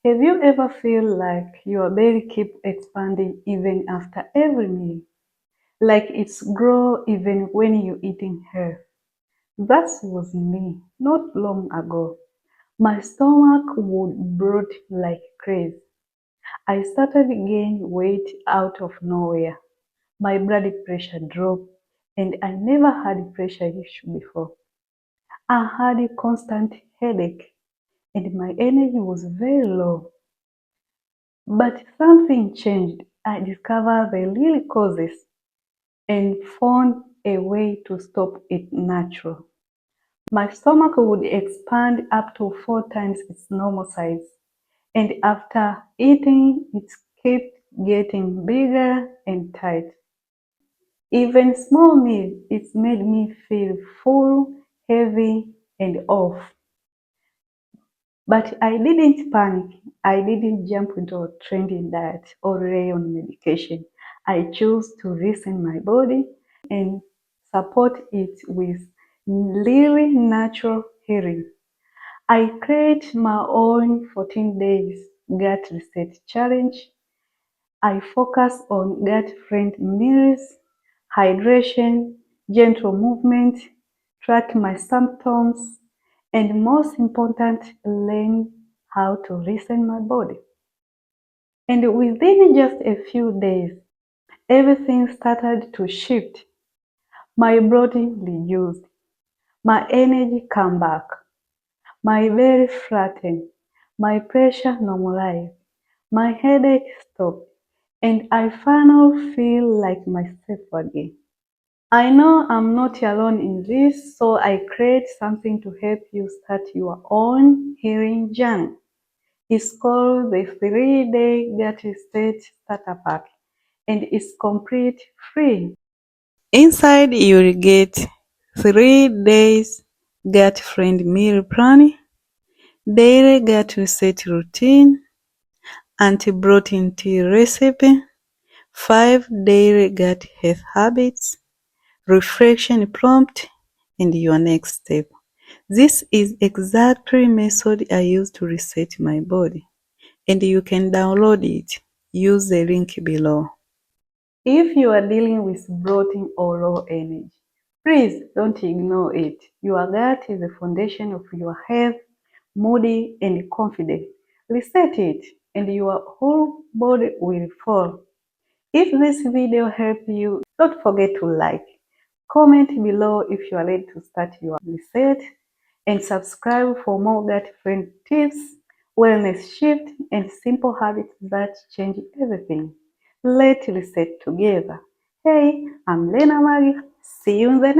Have you ever feel like your belly keep expanding even after every meal? Like it's grow even when you eating health? That was me not long ago. My stomach would bloat like crazy. I started gaining weight out of nowhere. My blood pressure dropped and I never had pressure issue before. I had a constant headache and my energy was very low. But something changed. I discovered the real causes and found a way to stop it natural. My stomach would expand up to 4 times its normal size, and after eating, it kept getting bigger and tight. Even small meals, it made me feel full, heavy, and off. But I didn't panic. I didn't jump into a trending diet or rely on medication. I chose to listen my body and support it with really natural healing. I create my own 14 days gut reset challenge. I focus on gut-friendly meals, hydration, gentle movement, track my symptoms, and most important, learn how to listen my body. And within just a few days, everything started to shift. My bloating reduced, my energy came back, my belly flattened, my pressure normalized, my headache stopped, and I finally feel like myself again. I know I'm not alone in this, so I create something to help you start your own healing journey. It's called the 3-day gut reset starter pack and it's complete free. Inside you will get 3 days gut friendly meal plan, daily gut reset routine, anti-bloating tea recipe, 5 daily gut health habits, reflection prompt, and your next step. This is exactly method I use to reset my body, and you can download it. Use the link below. If you are dealing with bloating or low energy, please don't ignore it. Your gut is the foundation of your health, moody, and confident. Reset it, and your whole body will fall. If this video helped you, don't forget to like, comment below if you are ready to start your reset, and subscribe for more gut-friendly tips, wellness shift, and simple habits that change everything. Let's reset together. Hey, I'm LenaMag. See you in the next